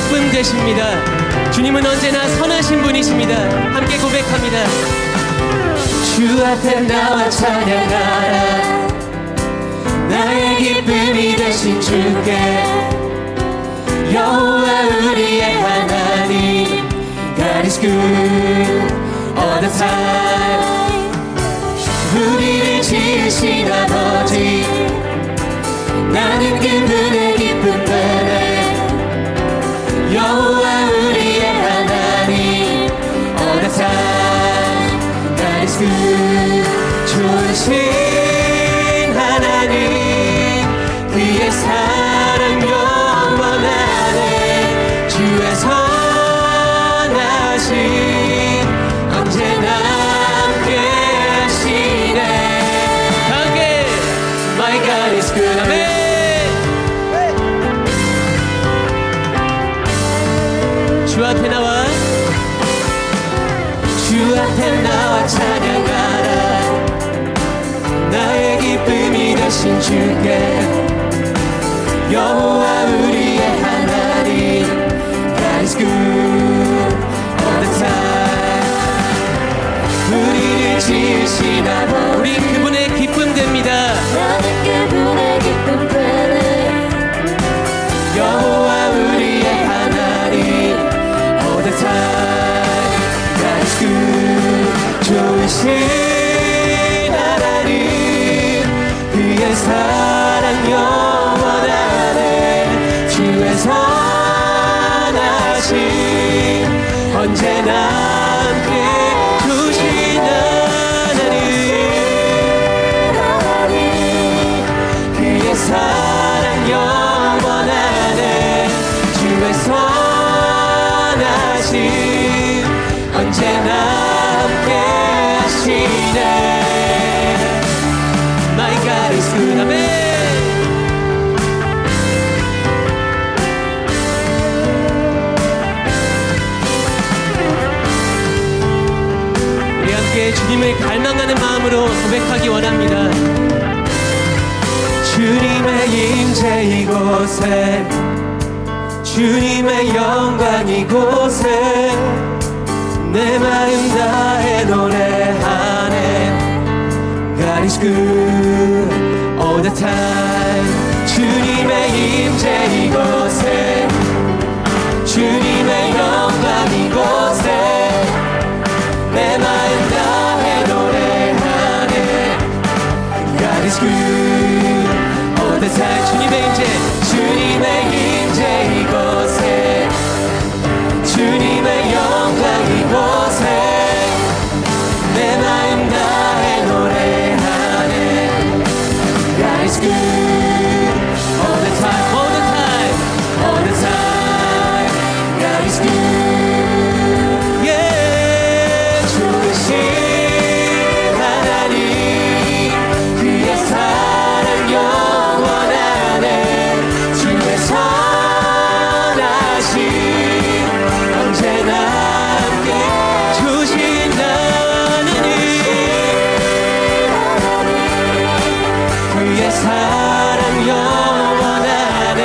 기쁨 되십니다. 주님은 언제나 선하신 분이십니다. 함께 고백합니다. 주 앞에 나와 찬양하라. 나의 기쁨이 되신 주께 여호와 우리의 하나님 God is good all the time. 우리를 지으신 아버지 나는 그분의 기쁨 되네. 여호와 우리의 하나님 all the time God is good. 좋으신 하나님 그의 사랑 영원하네. 주의 선하심 언제나 함께 하시네. 함께 My God is good. 아멘. 주 앞에 나와 찬양하라. 나의 기쁨이 되신 주께 여호와 우리의 하나님 God is good all the time. 우리를 지으신 아버지 우리 그분의 기쁨 됩니다. 나는 그분의 기쁨 되네. 여호와 우리의 하나님 all the time God is good. 좋으신 하나님 그의 사랑 영원하네. 주의 선하심 언제나 함께 주신 하나님 그의 사랑 영원하네. 주의 선하심 언제나 함께 하시네. My God is good. 아멘. 우리 함께 주님을 갈망하는 마음으로 고백하기 원합니다. 주님의 임재 이곳에 주님의 영광 이곳에 내 마음 다해 노래하네. God is good all the time. 주님의 임재 이곳에 주님의 영광 이곳에 내 마음 다해 노래하네. God is good all the time. 주님의 임재 이곳에 주님의 영광 이곳에 내 마음 다해 노래하네. God is good all the time, all the time, all the time. God is good. Yeah. 좋으신 하나님 그의 사랑 영원하네. 주의 선하심 언제나 함께 주신다는 그의 사랑 영원하네.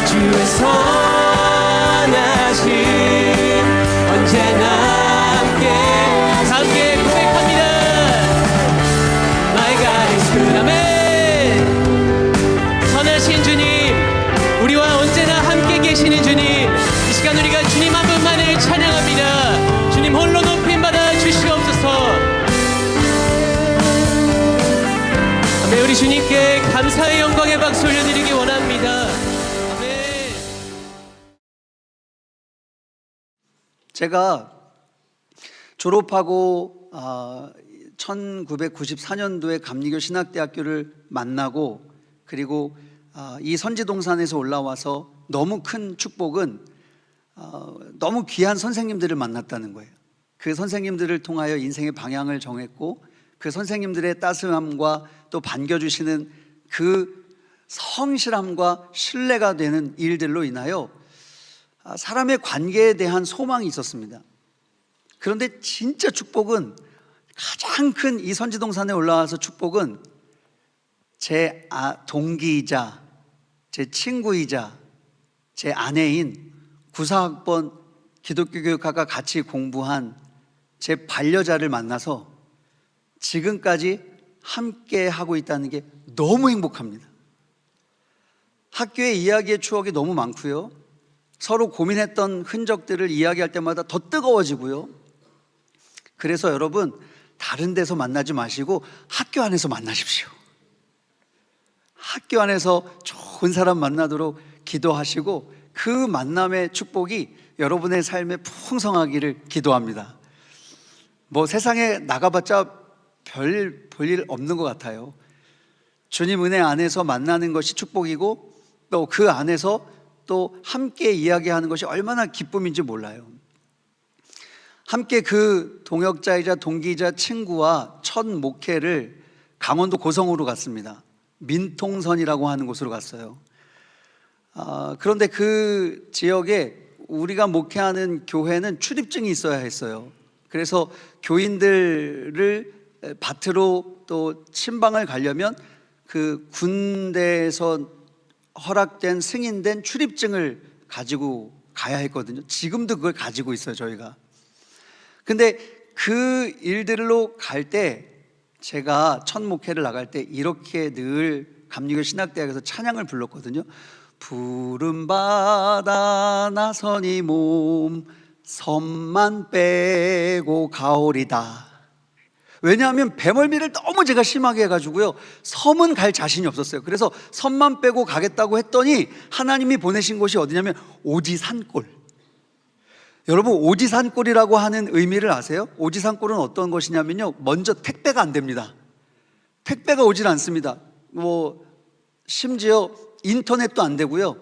주의 선하심 언제나 함께 고백합니다. My God is good. 아멘. 선하신 주님 우리와 언제나 함께 계시는 주님 이 시간 우리가 주님 한 분만을 찬양합니다. 주님 홀로 높임 받아 주시옵소서. 아멘. 우리 주님께 감사의 영광의 박수 올려드리기 원합니다. 아멘. 제가 졸업하고 1994년도에 감리교 신학대학교를 만나고 그리고 이 선지동산에서 올라와서 너무 큰 축복은 너무 귀한 선생님들을 만났다는 거예요. 그 선생님들을 통하여 인생의 방향을 정했고 그 선생님들의 따스함과 또 반겨주시는 그 성실함과 신뢰가 되는 일들로 인하여 사람의 관계에 대한 소망이 있었습니다. 그런데 진짜 축복은 가장 큰 이 선지동산에 올라와서 축복은 제 동기이자 제 친구이자 제 아내인 구사학번 기독교 교육학과 같이 공부한 제 반려자를 만나서 지금까지 함께 하고 있다는 게 너무 행복합니다. 학교의 이야기의 추억이 너무 많고요. 서로 고민했던 흔적들을 이야기할 때마다 더 뜨거워지고요. 그래서 여러분, 다른 데서 만나지 마시고 학교 안에서 만나십시오. 학교 안에서 좋은 사람 만나도록 기도하시고 그 만남의 축복이 여러분의 삶에 풍성하기를 기도합니다. 뭐 세상에 나가봤자 별 볼 일 없는 것 같아요. 주님 은혜 안에서 만나는 것이 축복이고 또 그 안에서 또 함께 이야기하는 것이 얼마나 기쁨인지 몰라요. 함께 그 동역자이자 동기이자 친구와 첫 목회를 강원도 고성으로 갔습니다. 민통선이라고 하는 곳으로 갔어요. 그런데 그 지역에 우리가 목회하는 교회는 출입증이 있어야 했어요. 그래서 교인들을 밭으로 또 친방을 가려면 그 군대에서 허락된 승인된 출입증을 가지고 가야 했거든요. 지금도 그걸 가지고 있어요, 저희가. 근데 그 일들로 갈 때 제가 첫 목회를 나갈 때 이렇게 늘 감리교 신학대학에서 찬양을 불렀거든요. 푸른 바다 나선이 몸 섬만 빼고 가오리다. 왜냐하면 배멀미를 너무 제가 심하게 해가지고요, 섬은 갈 자신이 없었어요. 그래서 섬만 빼고 가겠다고 했더니 하나님이 보내신 곳이 어디냐면 오지산골. 여러분, 오지산골이라고 하는 의미를 아세요? 오지산골은 어떤 것이냐면요, 먼저 택배가 안 됩니다. 택배가 오질 않습니다. 뭐 심지어 인터넷도 안 되고요.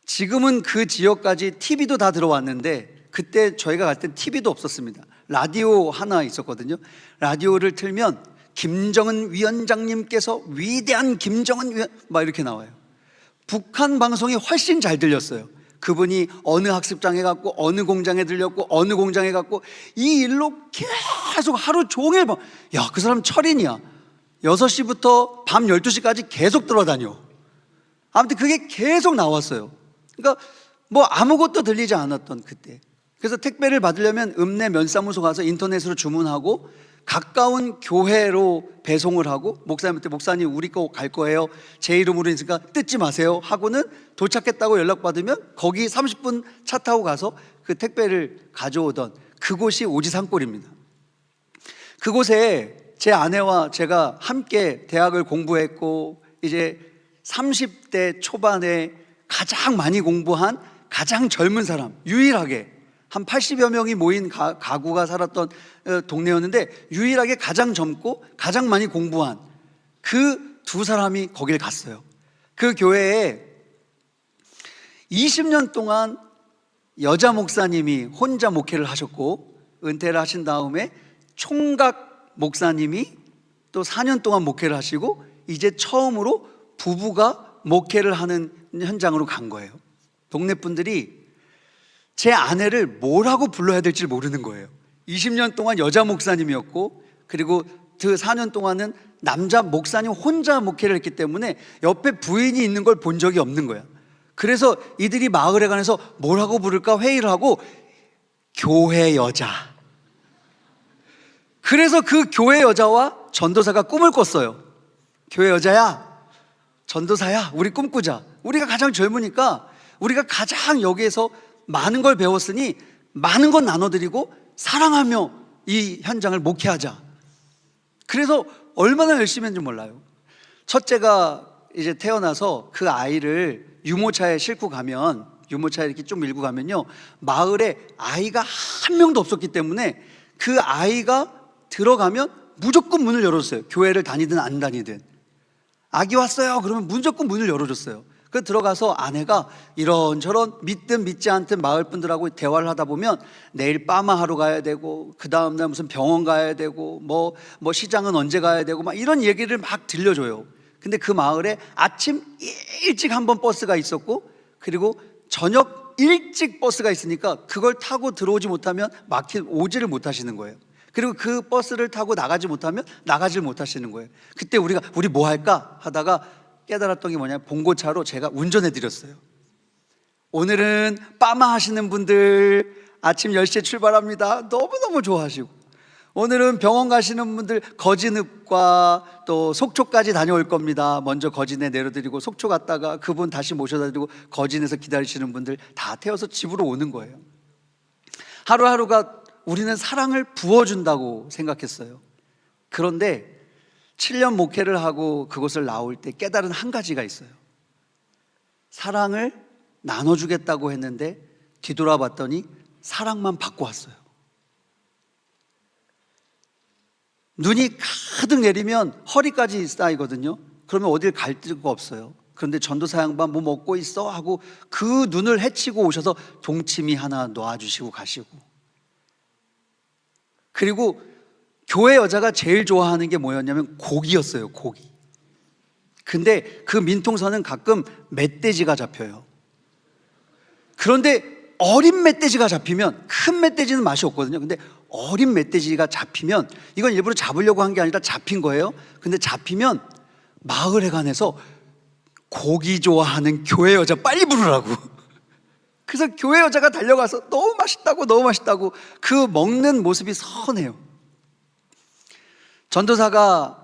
지금은 그 지역까지 TV도 다 들어왔는데 그때 저희가 갈 땐 TV도 없었습니다. 라디오 하나 있었거든요. 라디오를 틀면 김정은 위원장님께서 위대한 김정은 위원 막 이렇게 나와요. 북한 방송이 훨씬 잘 들렸어요. 그분이 어느 학습장에 갔고 어느 공장에 들렸고 어느 공장에 갔고 이 일로 계속 하루 종일 야, 그 사람 철인이야. 6시부터 밤 12시까지 계속 돌아다녀. 아무튼 그게 계속 나왔어요. 그러니까 뭐 아무것도 들리지 않았던 그때. 그래서 택배를 받으려면 읍내 면사무소 가서 인터넷으로 주문하고 가까운 교회로 배송을 하고 목사님한테 목사님 우리 거 갈 거예요. 제 이름으로 있으니까 뜯지 마세요 하고는 도착했다고 연락받으면 거기 30분 차 타고 가서 그 택배를 가져오던 그곳이 오지산골입니다. 그곳에 제 아내와 제가 함께 대학을 공부했고 이제 30대 초반에 가장 많이 공부한 가장 젊은 사람, 유일하게 한 80여 명이 모인 가구가 살았던 동네였는데 유일하게 가장 젊고 가장 많이 공부한 그 두 사람이 거길 갔어요. 그 교회에 20년 동안 여자 목사님이 혼자 목회를 하셨고 은퇴를 하신 다음에 총각 목사님이 또 4년 동안 목회를 하시고 이제 처음으로 부부가 목회를 하는 현장으로 간 거예요. 동네 분들이 제 아내를 뭐라고 불러야 될지 모르는 거예요. 20년 동안 여자 목사님이었고 그리고 그 4년 동안은 남자 목사님 혼자 목회를 했기 때문에 옆에 부인이 있는 걸 본 적이 없는 거야. 그래서 이들이 마을에 관해서 뭐라고 부를까 회의를 하고 교회 여자. 그래서 그 교회 여자와 전도사가 꿈을 꿨어요. 교회 여자야, 전도사야, 우리 꿈꾸자. 우리가 가장 젊으니까 우리가 가장 여기에서 많은 걸 배웠으니 많은 건 나눠드리고 사랑하며 이 현장을 목회하자. 그래서 얼마나 열심히 했는지 몰라요. 첫째가 이제 태어나서 그 아이를 유모차에 싣고 가면, 유모차에 이렇게 좀 밀고 가면요, 마을에 아이가 한 명도 없었기 때문에 그 아이가 들어가면 무조건 문을 열어줬어요. 교회를 다니든 안 다니든. 아기 왔어요 그러면 무조건 문을 열어줬어요. 그 들어가서 아내가 이런저런 믿든 믿지 않든 마을 분들하고 대화를 하다 보면 내일 빠마하러 가야 되고 그 다음날 무슨 병원 가야 되고 뭐 시장은 언제 가야 되고 막 이런 얘기를 막 들려줘요. 근데 그 마을에 아침 일찍 한 번 버스가 있었고 그리고 저녁 일찍 버스가 있으니까 그걸 타고 들어오지 못하면 오지를 못하시는 거예요. 그리고 그 버스를 타고 나가지 못하면 나가질 못하시는 거예요. 그때 우리 뭐 할까 하다가 깨달았던 게 뭐냐면 봉고차로 제가 운전해 드렸어요. 오늘은 빠마 하시는 분들 아침 10시에 출발합니다. 너무너무 좋아하시고, 오늘은 병원 가시는 분들 거진읍과 또 속초까지 다녀올 겁니다. 먼저 거진에 내려드리고 속초 갔다가 그분 다시 모셔다 드리고 거진에서 기다리시는 분들 다 태워서 집으로 오는 거예요. 하루하루가 우리는 사랑을 부어준다고 생각했어요. 그런데 7년 목회를 하고 그곳을 나올 때 깨달은 한 가지가 있어요. 사랑을 나눠주겠다고 했는데 뒤돌아봤더니 사랑만 받고 왔어요. 눈이 가득 내리면 허리까지 쌓이거든요. 그러면 어딜 갈 데가 없어요. 그런데 전도사 양반 뭐 먹고 있어? 하고 그 눈을 헤치고 오셔서 동치미 하나 놔주시고 가시고, 그리고 교회 여자가 제일 좋아하는 게 뭐였냐면 고기였어요. 고기. 근데 그 민통선은 가끔 멧돼지가 잡혀요. 그런데 어린 멧돼지가 잡히면, 큰 멧돼지는 맛이 없거든요. 근데 어린 멧돼지가 잡히면, 이건 일부러 잡으려고 한 게 아니라 잡힌 거예요. 근데 잡히면 마을회관에서 고기 좋아하는 교회 여자 빨리 부르라고. 그래서 교회 여자가 달려가서 너무 맛있다고 너무 맛있다고, 그 먹는 모습이 선해요. 전도사가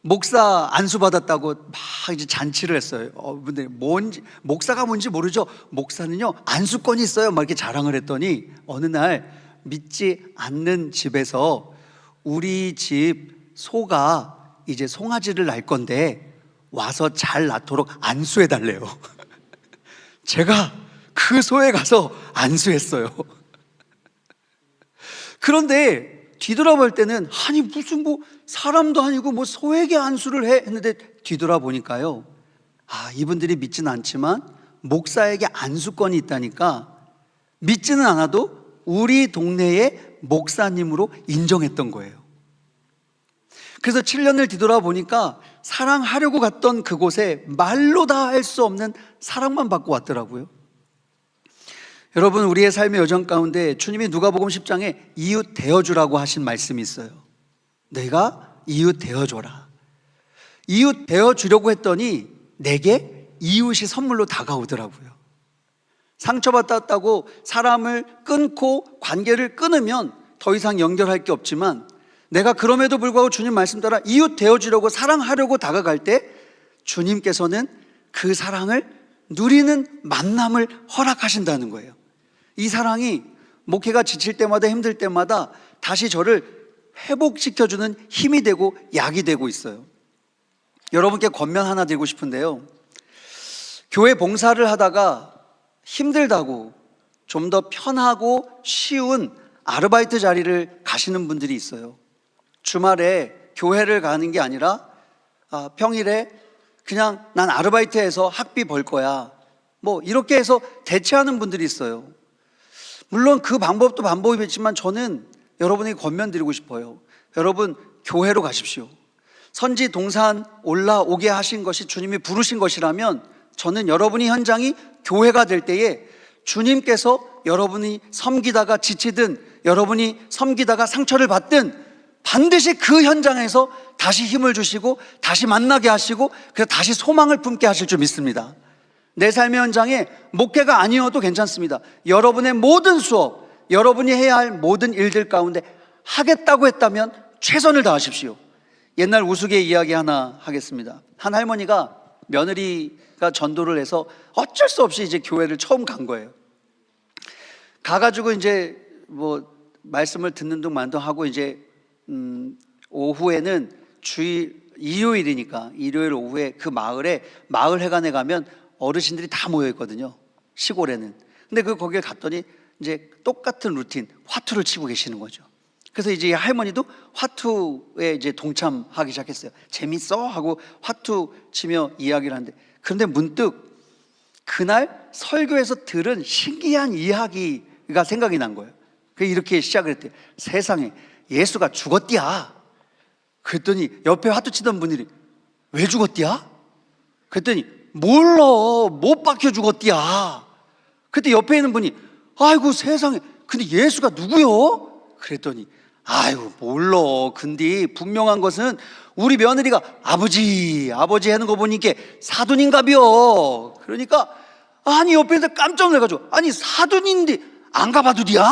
목사 안수 받았다고 막 이제 잔치를 했어요. 근데 뭔지, 목사가 뭔지 모르죠. 목사는요 안수권이 있어요. 막 이렇게 자랑을 했더니 어느 날 믿지 않는 집에서 우리 집 소가 이제 송아지를 낳을 건데 와서 잘 낳도록 안수해 달래요. 제가 그 소에 가서 안수했어요. 그런데 뒤돌아볼 때는 아니 무슨 뭐 사람도 아니고 뭐 소에게 안수를 해 했는데 뒤돌아보니까요, 아, 이분들이 믿지는 않지만 목사에게 안수권이 있다니까 믿지는 않아도 우리 동네의 목사님으로 인정했던 거예요. 그래서 7년을 뒤돌아보니까 사랑하려고 갔던 그곳에 말로 다 할 수 없는 사랑만 받고 왔더라고요. 여러분, 우리의 삶의 여정 가운데 주님이 누가복음 10장에 이웃 대어주라고 하신 말씀이 있어요. 내가 이웃 대어줘라. 이웃 대어주려고 했더니 내게 이웃이 선물로 다가오더라고요. 상처받았다고 사람을 끊고 관계를 끊으면 더 이상 연결할 게 없지만, 내가 그럼에도 불구하고 주님 말씀 따라 이웃 되어주려고 사랑하려고 다가갈 때 주님께서는 그 사랑을 누리는 만남을 허락하신다는 거예요. 이 사랑이 목회가 지칠 때마다 힘들 때마다 다시 저를 회복시켜주는 힘이 되고 약이 되고 있어요. 여러분께 권면 하나 드리고 싶은데요, 교회 봉사를 하다가 힘들다고 좀 더 편하고 쉬운 아르바이트 자리를 가시는 분들이 있어요. 주말에 교회를 가는 게 아니라 평일에 그냥 난 아르바이트해서 학비 벌 거야, 뭐 이렇게 해서 대체하는 분들이 있어요. 물론 그 방법도 방법이겠지만 저는 여러분에게 권면드리고 싶어요. 여러분, 교회로 가십시오. 선지 동산 올라오게 하신 것이 주님이 부르신 것이라면 저는 여러분이 현장이 교회가 될 때에 주님께서 여러분이 섬기다가 지치든 여러분이 섬기다가 상처를 받든 반드시 그 현장에서 다시 힘을 주시고 다시 만나게 하시고 그래서 다시 소망을 품게 하실 줄 믿습니다. 내 삶의 현장에 목회가 아니어도 괜찮습니다. 여러분의 모든 수업, 여러분이 해야 할 모든 일들 가운데 하겠다고 했다면 최선을 다하십시오. 옛날 우스개 이야기 하나 하겠습니다. 한 할머니가 며느리가 전도를 해서 어쩔 수 없이 이제 교회를 처음 간 거예요. 가가지고 이제 뭐 말씀을 듣는 둥 만둥 하고 이제 오후에는 일요일이니까 일요일 오후에 그 마을에 마을회관에 가면 어르신들이 다 모여 있거든요. 시골에는. 근데 거기에 갔더니 이제 똑같은 루틴, 화투를 치고 계시는 거죠. 그래서 이제 할머니도 화투에 이제 동참하기 시작했어요. 재밌어? 하고 화투 치며 이야기를 하는데, 그런데 문득 그날 설교에서 들은 신기한 이야기가 생각이 난 거예요. 이렇게 시작을 했대요. 세상에 예수가 죽었디야. 그랬더니 옆에 화투 치던 분들이 왜 죽었디야? 그랬더니 몰라, 못 박혀 죽었디야. 그때 옆에 있는 분이 아이고 세상에, 근데 예수가 누구요? 그랬더니 아이고 몰라, 근데 분명한 것은 우리 며느리가 아버지 하는 거 보니까 사돈인가벼. 그러니까 아니 옆에서 깜짝 놀라가지고, 아니 사돈인데 안 가봐도 돼야?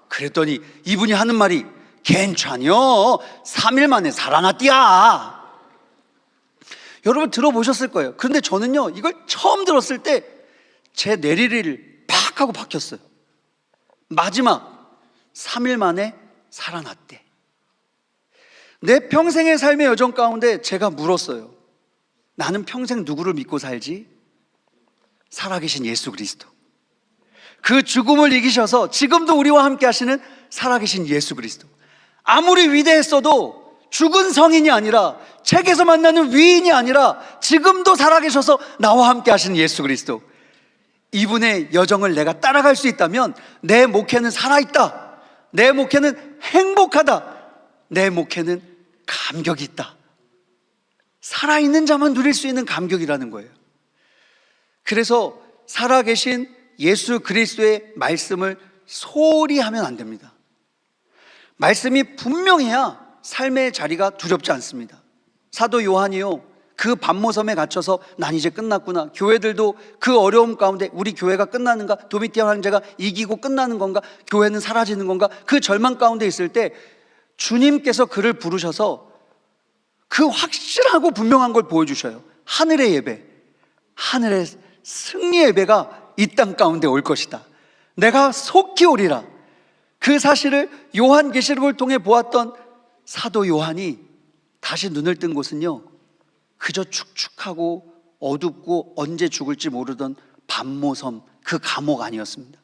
그랬더니 이분이 하는 말이, 괜찮여, 3일 만에 살아났디야. 여러분 들어보셨을 거예요. 그런데 저는요, 이걸 처음 들었을 때 제 내리를 팍 하고 박혔어요. 마지막 3일 만에 살아났대. 내 평생의 삶의 여정 가운데 제가 물었어요. 나는 평생 누구를 믿고 살지? 살아계신 예수 그리스도. 그 죽음을 이기셔서 지금도 우리와 함께 하시는 살아계신 예수 그리스도. 아무리 위대했어도 죽은 성인이 아니라, 책에서 만나는 위인이 아니라 지금도 살아계셔서 나와 함께 하시는 예수 그리스도. 이분의 여정을 내가 따라갈 수 있다면 내 목회는 살아있다, 내 목회는 행복하다, 내 목회는 감격이 있다. 살아있는 자만 누릴 수 있는 감격이라는 거예요. 그래서 살아계신 예수 그리스도의 말씀을 소홀히 하면 안 됩니다. 말씀이 분명해야 삶의 자리가 두렵지 않습니다. 사도 요한이요, 그 반모섬에 갇혀서 난 이제 끝났구나, 교회들도 그 어려움 가운데 우리 교회가 끝나는가, 도미티아 황제가 이기고 끝나는 건가, 교회는 사라지는 건가, 그 절망 가운데 있을 때 주님께서 그를 부르셔서 그 확실하고 분명한 걸 보여주셔요. 하늘의 예배, 하늘의 승리 예배가 이 땅 가운데 올 것이다. 내가 속히 오리라. 그 사실을 요한계시록을 통해 보았던 사도 요한이 다시 눈을 뜬 곳은요, 그저 축축하고 어둡고 언제 죽을지 모르던 반모섬, 그 감옥 아니었습니다.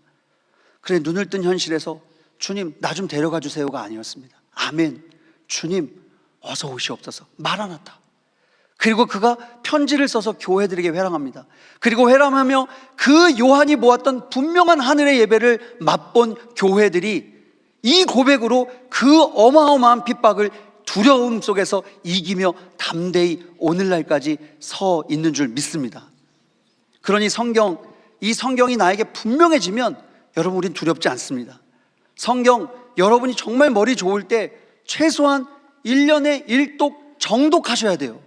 그래, 눈을 뜬 현실에서 주님 나 좀 데려가 주세요가 아니었습니다. 아멘, 주님 어서 오시옵소서, 마라나타. 그리고 그가 편지를 써서 교회들에게 회랑합니다. 그리고 회랑하며 그 요한이 보았던 분명한 하늘의 예배를 맛본 교회들이 이 고백으로 그 어마어마한 핍박을 두려움 속에서 이기며 담대히 오늘날까지 서 있는 줄 믿습니다. 그러니 이 성경이 나에게 분명해지면 여러분, 우린 두렵지 않습니다. 성경, 여러분이 정말 머리 좋을 때 최소한 1년에 1독 정독하셔야 돼요.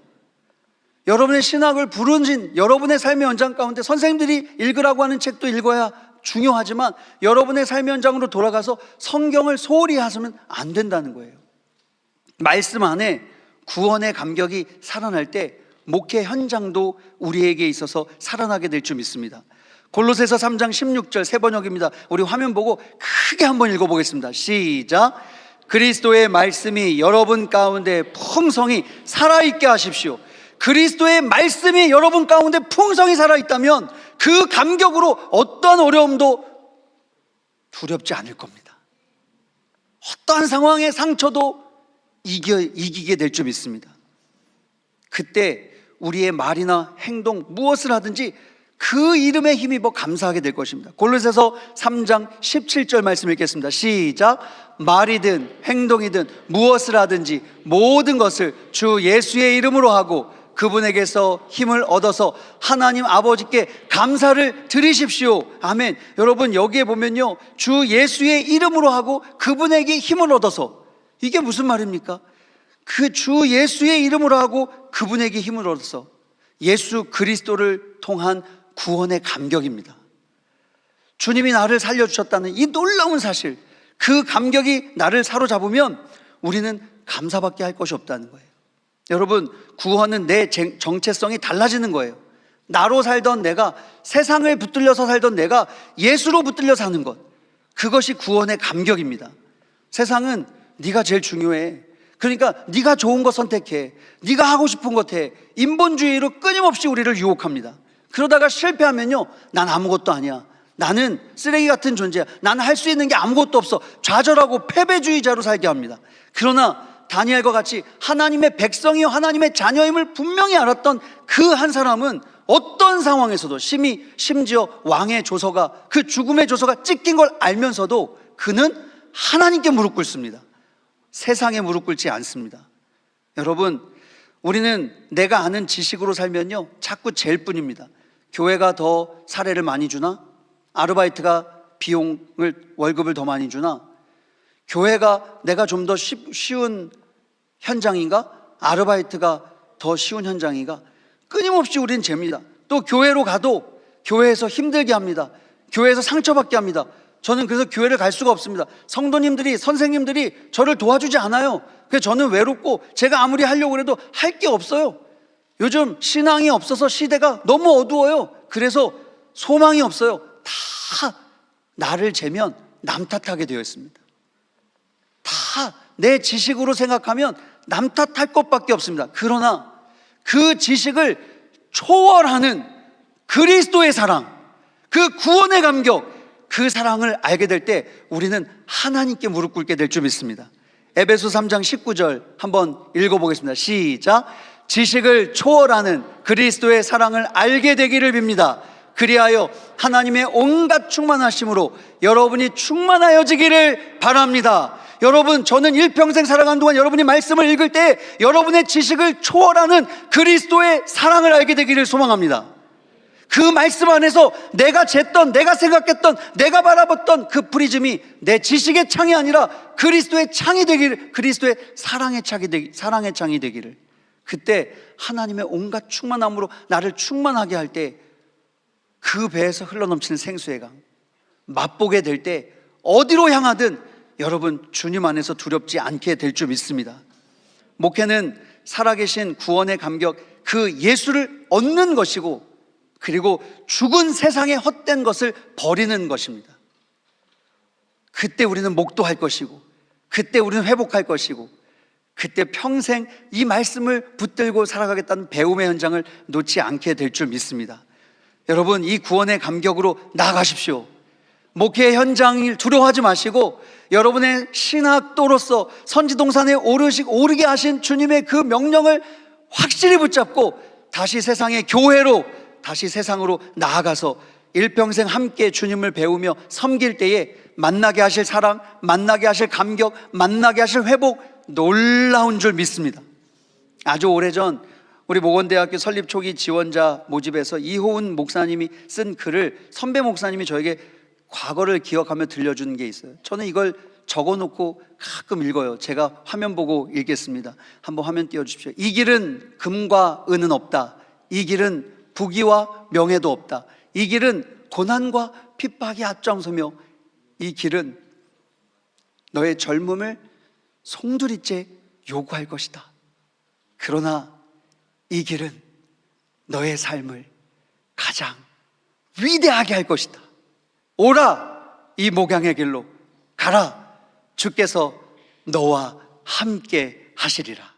여러분의 신학을 부르신 여러분의 삶의 현장 가운데 선생님들이 읽으라고 하는 책도 읽어야 중요하지만, 여러분의 삶의 현장으로 돌아가서 성경을 소홀히 하시면 안 된다는 거예요. 말씀 안에 구원의 감격이 살아날 때 목회 현장도 우리에게 있어서 살아나게 될 줄 믿습니다. 골로새서 3장 16절 세 번역입니다. 우리 화면 보고 크게 한번 읽어보겠습니다. 시작. 그리스도의 말씀이 여러분 가운데 풍성히 살아있게 하십시오. 그리스도의 말씀이 여러분 가운데 풍성히 살아있다면 그 감격으로 어떠한 어려움도 두렵지 않을 겁니다. 어떠한 상황의 상처도 이기게 될 줄 믿습니다. 그때 우리의 말이나 행동 무엇을 하든지 그 이름에 힘입어 감사하게 될 것입니다. 골로새서 3장 17절 말씀 읽겠습니다. 시작. 말이든 행동이든 무엇을 하든지 모든 것을 주 예수의 이름으로 하고 그분에게서 힘을 얻어서 하나님 아버지께 감사를 드리십시오. 아멘. 여러분, 여기에 보면요, 주 예수의 이름으로 하고 그분에게 힘을 얻어서, 이게 무슨 말입니까? 그 주 예수의 이름으로 하고 그분에게 힘을 얻어서, 예수 그리스도를 통한 구원의 감격입니다. 주님이 나를 살려주셨다는 이 놀라운 사실, 그 감격이 나를 사로잡으면 우리는 감사밖에 할 것이 없다는 거예요. 여러분, 구원은 내 정체성이 달라지는 거예요. 나로 살던 내가, 세상을 붙들려서 살던 내가 예수로 붙들려 사는 것, 그것이 구원의 감격입니다. 세상은 네가 제일 중요해, 그러니까 네가 좋은 거 선택해, 네가 하고 싶은 것 해, 인본주의로 끊임없이 우리를 유혹합니다. 그러다가 실패하면요, 난 아무것도 아니야, 나는 쓰레기 같은 존재야, 나는 할 수 있는 게 아무것도 없어, 좌절하고 패배주의자로 살게 합니다. 그러나 다니엘과 같이 하나님의 백성이요 하나님의 자녀임을 분명히 알았던 그 한 사람은 어떤 상황에서도, 심지어 왕의 조서가, 그 죽음의 조서가 찍힌 걸 알면서도 그는 하나님께 무릎 꿇습니다. 세상에 무릎 꿇지 않습니다. 여러분, 우리는 내가 아는 지식으로 살면요, 자꾸 잴 뿐입니다. 교회가 더 사례를 많이 주나? 아르바이트가 월급을 더 많이 주나? 교회가 내가 좀 더 쉬운 현장인가? 아르바이트가 더 쉬운 현장인가? 끊임없이 우리는 잽니다. 또 교회로 가도 교회에서 힘들게 합니다. 교회에서 상처받게 합니다. 저는 그래서 교회를 갈 수가 없습니다. 성도님들이, 선생님들이 저를 도와주지 않아요. 그래서 저는 외롭고 제가 아무리 하려고 해도 할 게 없어요. 요즘 신앙이 없어서 시대가 너무 어두워요. 그래서 소망이 없어요. 다 나를 재면 남 탓하게 되어 있습니다. 다 내 지식으로 생각하면 남 탓할 것밖에 없습니다. 그러나 그 지식을 초월하는 그리스도의 사랑, 그 구원의 감격, 그 사랑을 알게 될 때 우리는 하나님께 무릎 꿇게 될 줄 믿습니다. 에베소 3장 19절 한번 읽어보겠습니다. 시작. 지식을 초월하는 그리스도의 사랑을 알게 되기를 빕니다. 그리하여 하나님의 온갖 충만하심으로 여러분이 충만하여지기를 바랍니다. 여러분, 저는 일평생 살아가는 동안 여러분이 말씀을 읽을 때 여러분의 지식을 초월하는 그리스도의 사랑을 알게 되기를 소망합니다. 그 말씀 안에서 내가 쟀던, 내가 생각했던, 내가 바라봤던 그 프리즘이 내 지식의 창이 아니라 그리스도의 창이 되기를, 그리스도의 사랑의 창이 되기를, 그때 하나님의 온갖 충만함으로 나를 충만하게 할 때 그 배에서 흘러넘치는 생수의 강 맛보게 될 때 어디로 향하든 여러분 주님 안에서 두렵지 않게 될 줄 믿습니다. 목회는 살아계신 구원의 감격, 그 예수를 얻는 것이고, 그리고 죽은 세상의 헛된 것을 버리는 것입니다. 그때 우리는 목도할 것이고, 그때 우리는 회복할 것이고, 그때 평생 이 말씀을 붙들고 살아가겠다는 배움의 현장을 놓지 않게 될 줄 믿습니다. 여러분, 이 구원의 감격으로 나아가십시오. 목회의 현장을 두려워하지 마시고 여러분의 신학도로서 선지동산에 오르게 하신 주님의 그 명령을 확실히 붙잡고 다시 세상의 교회로, 다시 세상으로 나아가서 일평생 함께 주님을 배우며 섬길 때에 만나게 하실 사랑, 만나게 하실 감격, 만나게 하실 회복 놀라운 줄 믿습니다. 아주 오래전 우리 모건대학교 설립 초기 지원자 모집에서 이호은 목사님이 쓴 글을 선배 목사님이 저에게 과거를 기억하며 들려준 게 있어요. 저는 이걸 적어놓고 가끔 읽어요. 제가 화면 보고 읽겠습니다. 한번 화면 띄워주십시오. 이 길은 금과 은은 없다. 이 길은 부귀와 명예도 없다. 이 길은 고난과 핍박이 앞장서며 이 길은 너의 젊음을 송두리째 요구할 것이다. 그러나 이 길은 너의 삶을 가장 위대하게 할 것이다. 오라, 이 목양의 길로 가라. 주께서 너와 함께 하시리라.